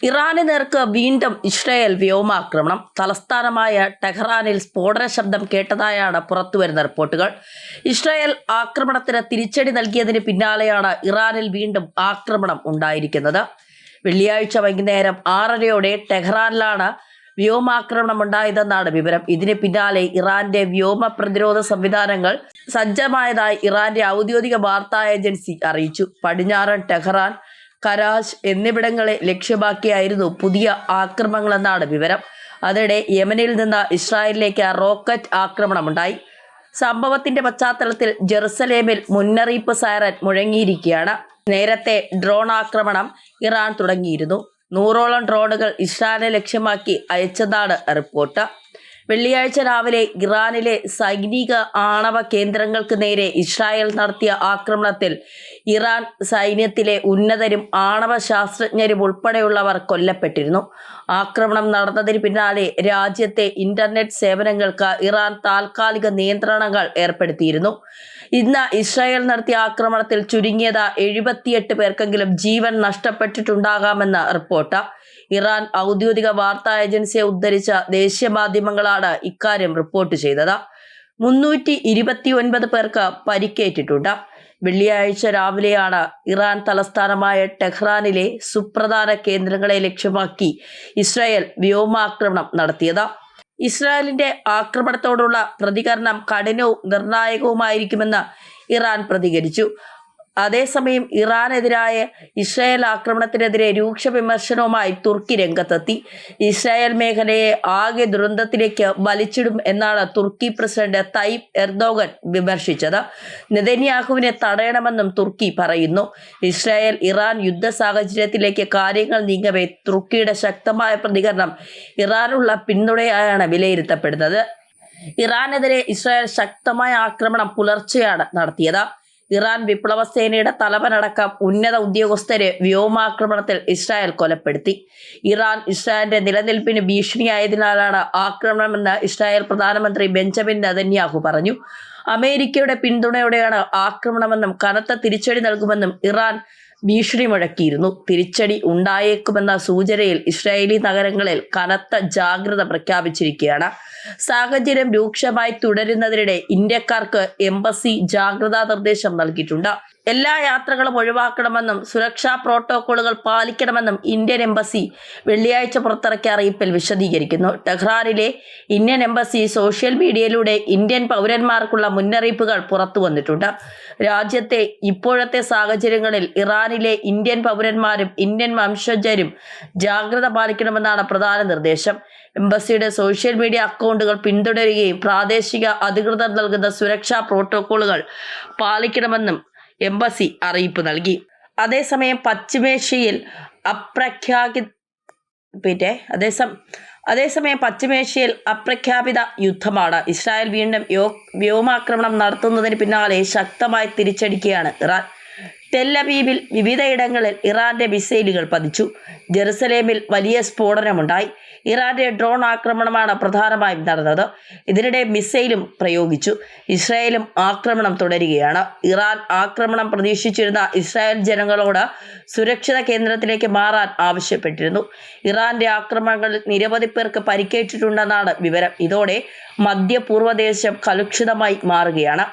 ഇറാന് നേർക്ക് വീണ്ടും ഇസ്രായേൽ വ്യോമാക്രമണം. തലസ്ഥാനമായ ടെഹ്റാനിൽ സ്ഫോടന ശബ്ദം കേട്ടതായാണ് പുറത്തുവരുന്ന റിപ്പോർട്ടുകൾ. ഇസ്രായേൽ ആക്രമണത്തിന് തിരിച്ചടി നൽകിയതിന് പിന്നാലെയാണ് ഇറാനിൽ വീണ്ടും ആക്രമണം ഉണ്ടായിരിക്കുന്നത്. വെള്ളിയാഴ്ച വൈകുന്നേരം 6:30 ടെഹ്റാനിലാണ് വ്യോമാക്രമണം ഉണ്ടായതെന്നാണ് വിവരം. ഇതിന് പിന്നാലെ ഇറാന്റെ വ്യോമ പ്രതിരോധ സംവിധാനങ്ങൾ സജ്ജമായതായി ഇറാന്റെ ഔദ്യോഗിക വാർത്താ ഏജൻസി അറിയിച്ചു. പടിഞ്ഞാറൻ ടെഹ്റാൻ, കരാച്ച് എന്നിവിടങ്ങളെ ലക്ഷ്യമാക്കിയായിരുന്നു പുതിയ ആക്രമണങ്ങളെന്നാണ് വിവരം. അതിനിടെ യമനിൽ നിന്ന് ഇസ്രായേലിലേക്ക് റോക്കറ്റ് ആക്രമണമുണ്ടായി. സംഭവത്തിന്റെ പശ്ചാത്തലത്തിൽ ജെറുസലേമിൽ മുന്നറിയിപ്പ് സൈറൻ മുഴങ്ങിയിരിക്കുകയാണ്. നേരത്തെ ഡ്രോൺ ആക്രമണം ഇറാൻ തുടങ്ങിയിരുന്നു. 100ഓളം ഡ്രോണുകൾ ഇസ്രായേലിനെ ലക്ഷ്യമാക്കി അയച്ചതാണ് റിപ്പോർട്ട്. വെള്ളിയാഴ്ച രാവിലെ ഇറാനിലെ സൈനിക ആണവ കേന്ദ്രങ്ങൾക്ക് നേരെ ഇസ്രായേൽ നടത്തിയ ആക്രമണത്തിൽ ഇറാൻ സൈന്യത്തിലെ ഉന്നതരും ആണവ ശാസ്ത്രജ്ഞരും ഉൾപ്പെടെയുള്ളവർ കൊല്ലപ്പെട്ടിരുന്നു. ആക്രമണം നടന്നതിന് പിന്നാലെ രാജ്യത്തെ ഇന്റർനെറ്റ് സേവനങ്ങൾക്ക് ഇറാൻ താൽക്കാലിക നിയന്ത്രണങ്ങൾ ഏർപ്പെടുത്തിയിരുന്നു. ഇന്ന് ഇസ്രായേൽ നടത്തിയ ആക്രമണത്തിൽ ചുരുങ്ങിയത് 78 പേർക്കെങ്കിലും ജീവൻ നഷ്ടപ്പെട്ടിട്ടുണ്ടാകാമെന്ന് റിപ്പോർട്ട്. ഇറാൻ ഔദ്യോഗിക വാർത്താ ഏജൻസിയെ ഉദ്ധരിച്ച ദേശീയ മാധ്യമങ്ങളാണ് ഇക്കാര്യം റിപ്പോർട്ട് ചെയ്തത്. 329 പേർക്ക് പരിക്കേറ്റിട്ടുണ്ട്. വെള്ളിയാഴ്ച രാവിലെയാണ് ഇറാൻ തലസ്ഥാനമായ ടെഹ്റാനിലെ സുപ്രധാന കേന്ദ്രങ്ങളെ ലക്ഷ്യമാക്കി ഇസ്രായേൽ വ്യോമാക്രമണം നടത്തിയത്. ഇസ്രായേലിന്റെ ആക്രമണത്തോടുള്ള പ്രതികരണം കഠിനവും നിർണായകവുമായിരിക്കുമെന്ന് ഇറാൻ പ്രതികരിച്ചു. അതേസമയം ഇറാനെതിരായ ഇസ്രായേൽ ആക്രമണത്തിനെതിരെ രൂക്ഷ വിമർശനവുമായി തുർക്കി രംഗത്തെത്തി. ഇസ്രായേൽ മേഖലയെ ആകെ ദുരന്തത്തിലേക്ക് വലിച്ചിടും എന്നാണ് തുർക്കി പ്രസിഡന്റ് തയ്യിപ് എർദോഗൻ വിമർശിച്ചത്. നെതന്യാഹുവിനെ തടയണമെന്നും തുർക്കി പറയുന്നു. ഇസ്രായേൽ ഇറാൻ യുദ്ധ സാഹചര്യത്തിലേക്ക് കാര്യങ്ങൾ നീങ്ങവേ തുർക്കിയുടെ ശക്തമായ പ്രതികരണം ഇറാനുള്ള പിന്തുണയായാണ് വിലയിരുത്തപ്പെടുന്നത്. ഇറാനെതിരെ ഇസ്രായേൽ ശക്തമായ ആക്രമണം പുലർച്ചെയാണ് നടത്തിയത്. ഇറാൻ വിപ്ലവ സേനയുടെ തലവനടക്കം ഉന്നത ഉദ്യോഗസ്ഥരെ വ്യോമാക്രമണത്തിൽ ഇസ്രായേൽ കൊലപ്പെടുത്തി. ഇറാൻ ഇസ്രായേലിന്റെ നിലനിൽപ്പിന് ഭീഷണിയായതിനാലാണ് ആക്രമണമെന്ന് ഇസ്രായേൽ പ്രധാനമന്ത്രി ബെഞ്ചമിൻ നെതന്യാഹു പറഞ്ഞു. അമേരിക്കയുടെ പിന്തുണയോടെയാണ് ആക്രമണമെന്നും കനത്ത തിരിച്ചടി നൽകുമെന്നും ഇറാൻ ഭീഷണി മുഴക്കിയിരുന്നു. തിരിച്ചടി ഉണ്ടായേക്കുമെന്ന സൂചനയിൽ ഇസ്രായേലി നഗരങ്ങളിൽ കനത്ത ജാഗ്രത പ്രഖ്യാപിച്ചിരിക്കുകയാണ്. സാഹചര്യം രൂക്ഷമായി തുടരുന്നതിനിടെ ഇന്ത്യക്കാർക്ക് എംബസി ജാഗ്രതാ നിർദ്ദേശം നൽകിയിട്ടുണ്ട്. എല്ലാ യാത്രകളും ഒഴിവാക്കണമെന്നും സുരക്ഷാ പ്രോട്ടോക്കോളുകൾ പാലിക്കണമെന്നും ഇന്ത്യൻ എംബസി വെള്ളിയാഴ്ച പുറത്തിറക്കിയ അറിയിപ്പിൽ വിശദീകരിക്കുന്നു. ടെഹ്റാനിലെ ഇന്ത്യൻ എംബസി സോഷ്യൽ മീഡിയയിലൂടെ ഇന്ത്യൻ പൗരന്മാർക്കുള്ള മുന്നറിയിപ്പുകൾ പുറത്തു വന്നിട്ടുണ്ട്. രാജ്യത്തെ ഇപ്പോഴത്തെ സാഹചര്യങ്ങളിൽ ഇറാനിലെ ഇന്ത്യൻ പൗരന്മാരും ഇന്ത്യൻ വംശജരും ജാഗ്രത പാലിക്കണമെന്നാണ് പ്രധാന നിർദ്ദേശം. എംബസിയുടെ സോഷ്യൽ മീഡിയ അക്കൗണ്ടുകൾ പിന്തുടരുകയും പ്രാദേശിക അധികൃതർ നൽകുന്ന സുരക്ഷാ പ്രോട്ടോക്കോളുകൾ പാലിക്കണമെന്നും എംബസി അറിയിപ്പ് നൽകി. അതേസമയം പശ്ചിമേഷ്യയിൽ അപ്രഖ്യാപിത യുദ്ധമാണ്. ഇസ്രായേൽ വീണ്ടും വ്യോമാക്രമണം നടത്തുന്നതിന് പിന്നാലെ ശക്തമായി തിരിച്ചടിക്കുകയാണ് ഇറാൻ. ടെൽ-അവീവിൽ വിവിധയിടങ്ങളിൽ ഇറാന്റെ മിസൈലുകൾ പതിച്ചു. ജെറുസലേമിൽ വലിയ സ്ഫോടനമുണ്ടായി. ഇറാന്റെ ഡ്രോൺ ആക്രമണമാണ് പ്രധാനമായും നടന്നത്. ഇതിനിടെ മിസൈലും പ്രയോഗിച്ചു. ഇസ്രായേലും ആക്രമണം തുടരുകയാണ്. ഇറാൻ ആക്രമണം പ്രതീക്ഷിച്ചിരുന്ന ഇസ്രായേൽ ജനങ്ങളോട് സുരക്ഷിത കേന്ദ്രത്തിലേക്ക് മാറാൻ ആവശ്യപ്പെട്ടിരുന്നു. ഇറാന്റെ ആക്രമണങ്ങളിൽ നിരവധി പേർക്ക് പരിക്കേറ്റിട്ടുണ്ടെന്നാണ് വിവരം. ഇതോടെ മധ്യപൂർവ്വദേശം കലുഷിതമായി മാറുകയാണ്.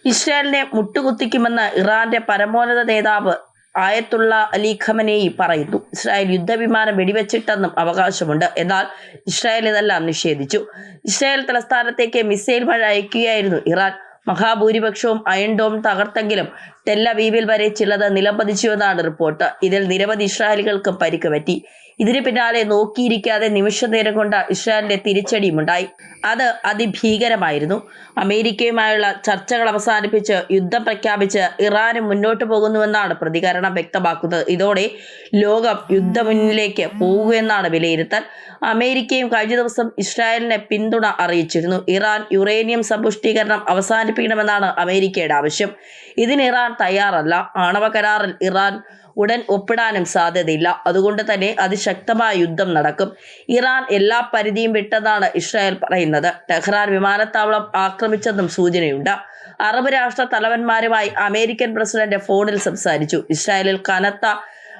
ഇസ്രായേലിനെ മുട്ടുകുത്തിക്കുമെന്ന് ഇറാന്റെ പരമോന്നത നേതാവ് ആയത്തുള്ള അലി ഖമനേയി പറയുന്നു. ഇസ്രായേൽ യുദ്ധവിമാനം വെടിവെച്ചിട്ടെന്നും അവകാശമുണ്ട്. എന്നാൽ ഇസ്രായേൽ ഇതെല്ലാം നിഷേധിച്ചു. ഇസ്രായേൽ തലസ്ഥാനത്തേക്ക് മിസൈൽ മഴ അയക്കുകയായിരുന്നു ഇറാൻ. മഹാഭൂരിപക്ഷവും അയൺ ഡോം തകർത്തെങ്കിലും ടെൽ-അവീവിൽ വരെ ചിലത് നിലംപതിച്ചുവെന്നാണ് റിപ്പോർട്ട്. ഇതിൽ നിരവധി ഇസ്രായേലികൾക്ക് പരിക്ക് പറ്റി. ഇതിന് പിന്നാലെ നോക്കിയിരിക്കാതെ നിമിഷ നേരം കൊണ്ട് ഇസ്രായേലിന്റെ തിരിച്ചടിയുമുണ്ടായി. അത് അതിഭീകരമായിരുന്നു. അമേരിക്കയുമായുള്ള ചർച്ചകൾ അവസാനിപ്പിച്ച് യുദ്ധം പ്രഖ്യാപിച്ച് ഇറാനും മുന്നോട്ട് പോകുന്നുവെന്നാണ് പ്രതികരണം വ്യക്തമാക്കുന്നത്. ഇതോടെ ലോകം യുദ്ധമുന്നിലേക്ക് പോകുമെന്നാണ് വിലയിരുത്തൽ. അമേരിക്കയും കഴിഞ്ഞ ദിവസം ഇസ്രായേലിനെ പിന്തുണ അറിയിച്ചിരുന്നു. ഇറാൻ യുറേനിയം സമ്പുഷ്ടീകരണം അവസാനിപ്പിക്കണമെന്നാണ് അമേരിക്കയുടെ ആവശ്യം. ഇതിന് ഇറാൻ തയ്യാറല്ല. ആണവ കരാറിൽ ഇറാൻ ഉടൻ ഒപ്പിടാനും സാധ്യതയില്ല. അതുകൊണ്ട് തന്നെ അതിശക്തമായ യുദ്ധം നടക്കും. ഇറാൻ എല്ലാ പരിധിയും വിട്ടെന്നാണ് ഇസ്രായേൽ പറയുന്നത്. ടെഹ്റാൻ വിമാനത്താവളം ആക്രമിച്ചെന്നും സൂചനയുണ്ട്. അറബ് രാഷ്ട്ര തലവന്മാരുമായി അമേരിക്കൻ പ്രസിഡന്റ് ഫോണിൽ സംസാരിച്ചു. ഇസ്രായേലിൽ കനത്ത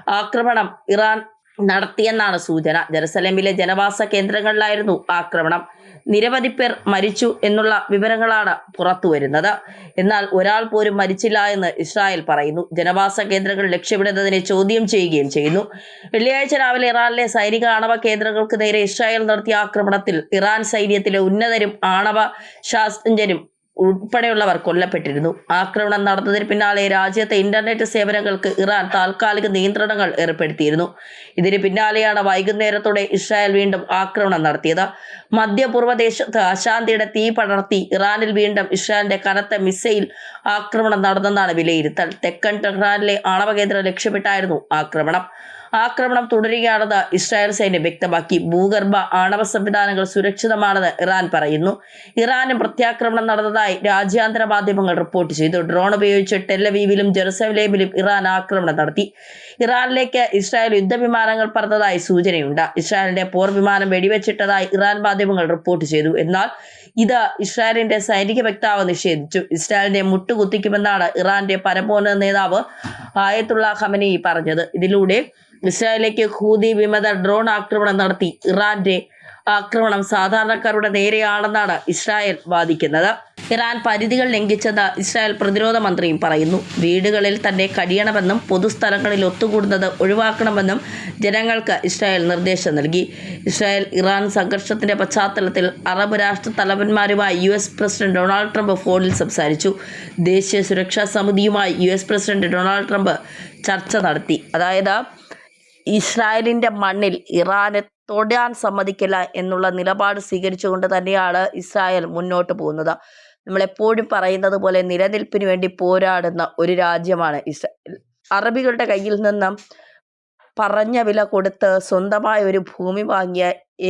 ആക്രമണം ഇറാൻ നടത്തിയെന്നാണ് സൂചന. ജെറുസലേമിലെ ജനവാസ കേന്ദ്രങ്ങളിലായിരുന്നു ആക്രമണം. നിരവധി പേർ മരിച്ചു എന്നുള്ള വിവരങ്ങളാണ് പുറത്തുവരുന്നത്. എന്നാൽ ഒരാൾ പോലും മരിച്ചില്ല എന്ന് ഇസ്രായേൽ പറയുന്നു. ജനവാസ കേന്ദ്രങ്ങൾ ലക്ഷ്യമിടുന്നതിനെ ചോദ്യം ചെയ്യുകയും ചെയ്യുന്നു. വെള്ളിയാഴ്ച രാവിലെ ഇറാനിലെ സൈനിക ആണവ കേന്ദ്രങ്ങൾക്ക് നേരെ ഇസ്രായേൽ നടത്തിയ ആക്രമണത്തിൽ ഇറാൻ സൈന്യത്തിലെ ഉന്നതരും ആണവ ശാസ്ത്രജ്ഞരും ഉൾപ്പെടെയുള്ളവർ കൊല്ലപ്പെട്ടിരുന്നു. ആക്രമണം നടന്നതിന് പിന്നാലെ രാജ്യത്തെ ഇന്റർനെറ്റ് സേവനങ്ങൾക്ക് ഇറാൻ താൽക്കാലിക നിയന്ത്രണങ്ങൾ ഏർപ്പെടുത്തിയിരുന്നു. ഇതിന് പിന്നാലെയാണ് വൈകുന്നേരത്തോടെ ഇസ്രായേൽ വീണ്ടും ആക്രമണം നടത്തിയത്. മധ്യപൂർവ്വദേശത്ത് അശാന്തിയുടെ തീ പടർത്തി ഇറാനിൽ വീണ്ടും ഇസ്രായേലിന്റെ കനത്ത മിസൈൽ ആക്രമണം നടന്നെന്നാണ് വിലയിരുത്തൽ. തെക്കൻ ടെഹ്റാനിലെ ആണവ കേന്ദ്രം ലക്ഷ്യമിട്ടായിരുന്നു ആക്രമണം തുടരുകയാണെന്ന് ഇസ്രായേൽ സൈന്യം വ്യക്തമാക്കി. ഭൂഗർഭ ആണവ സംവിധാനങ്ങൾ സുരക്ഷിതമാണെന്ന് ഇറാൻ പറയുന്നു. ഇറാനും പ്രത്യാക്രമണം നടന്നതായി രാജ്യാന്തര മാധ്യമങ്ങൾ റിപ്പോർട്ട് ചെയ്തു. ഡ്രോൺ ഉപയോഗിച്ച് ടെല്ലവീവിലും ജെറുസലേമിലും ഇറാൻ ആക്രമണം നടത്തി. ഇറാനിലേക്ക് ഇസ്രായേൽ യുദ്ധവിമാനങ്ങൾ പറന്നതായി സൂചനയുണ്ട്. ഇസ്രായേലിന്റെ പോർ വിമാനം വെടിവെച്ചിട്ടതായി ഇറാൻ മാധ്യമങ്ങൾ റിപ്പോർട്ട് ചെയ്തു. എന്നാൽ ഇത് ഇസ്രായേലിന്റെ സൈനിക വക്താവ് നിഷേധിച്ചു. ഇസ്രായേലിനെ മുട്ടുകുത്തിക്കുമെന്നാണ് ഇറാന്റെ പരമോന്നത നേതാവ് ആയത്തുള്ള ഖമനി പറഞ്ഞത്. ഇതിലൂടെ ഇസ്രായേലിലേക്ക് ഹൂതി വിമത ഡ്രോൺ ആക്രമണം നടത്തി. ഇറാന്റെ ആക്രമണം സാധാരണക്കാരുടെ നേരെയാണെന്നാണ് ഇസ്രായേൽ വാദിക്കുന്നത്. ഇറാൻ പരിധികൾ ലംഘിച്ചെന്ന് ഇസ്രായേൽ പ്രതിരോധ മന്ത്രിയും പറയുന്നു. വീടുകളിൽ തന്നെ കഴിയണമെന്നും പൊതുസ്ഥലങ്ങളിൽ ഒത്തുകൂടുന്നത് ഒഴിവാക്കണമെന്നും ജനങ്ങൾക്ക് ഇസ്രായേൽ നിർദ്ദേശം നൽകി. ഇസ്രായേൽ ഇറാൻ സംഘർഷത്തിന്റെ പശ്ചാത്തലത്തിൽ അറബ് രാഷ്ട്ര തലവന്മാരുമായി US പ്രസിഡന്റ് ഡൊണാൾഡ് ട്രംപ് ഫോണിൽ സംസാരിച്ചു. ദേശീയ സുരക്ഷാ സമിതിയുമായി US പ്രസിഡന്റ് ഡൊണാൾഡ് ട്രംപ് ചർച്ച നടത്തി. അതായത് ഇസ്രായേലിൻ്റെ മണ്ണിൽ ഇറാനെ തൊടാൻ സമ്മതിക്കില്ല എന്നുള്ള നിലപാട് സ്വീകരിച്ചുകൊണ്ട് തന്നെയാണ് ഇസ്രായേൽ മുന്നോട്ട് പോകുന്നത്. നമ്മളെപ്പോഴും പറയുന്നത് പോലെ നിലനിൽപ്പിന് വേണ്ടി പോരാടുന്ന ഒരു രാജ്യമാണ് ഇസ്രായേൽ. അറബികളുടെ കയ്യിൽ നിന്നും പറഞ്ഞ വില കൊടുത്ത് സ്വന്തമായ ഒരു ഭൂമി വാങ്ങിയ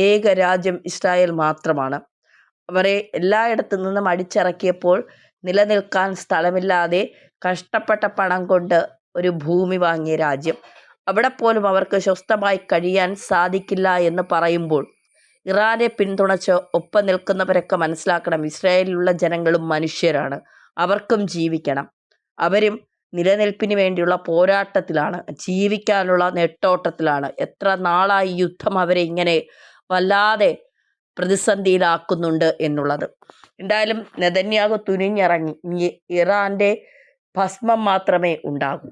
ഏക രാജ്യം ഇസ്രായേൽ മാത്രമാണ്. അവരെ എല്ലായിടത്തു നിന്നും അടിച്ചിറക്കിയപ്പോൾ നിലനിൽക്കാൻ സ്ഥലമില്ലാതെ കഷ്ടപ്പെട്ട പണം കൊണ്ട് ഒരു ഭൂമി വാങ്ങിയ രാജ്യം. അവിടെ പോലും അവർക്ക് സ്വസ്ഥമായി കഴിയാൻ സാധിക്കില്ല എന്ന് പറയുമ്പോൾ ഇറാനെ പിന്തുണച്ച് ഒപ്പം നിൽക്കുന്നവരൊക്കെ മനസ്സിലാക്കണം, ഇസ്രായേലിലുള്ള ജനങ്ങളും മനുഷ്യരാണ്. അവർക്കും ജീവിക്കണം. അവരും നിലനിൽപ്പിന് വേണ്ടിയുള്ള പോരാട്ടത്തിലാണ്, ജീവിക്കാനുള്ള നെട്ടോട്ടത്തിലാണ്. എത്ര നാളായി യുദ്ധം അവരെ ഇങ്ങനെ വല്ലാതെ പ്രതിസന്ധിയിലാക്കുന്നുണ്ട് എന്നുള്ളത്. എന്തായാലും നെതന്യാഹു തുനിഞ്ഞിറങ്ങി. ഇറാന്റെ ഭസ്മം മാത്രമേ ഉണ്ടാകൂ.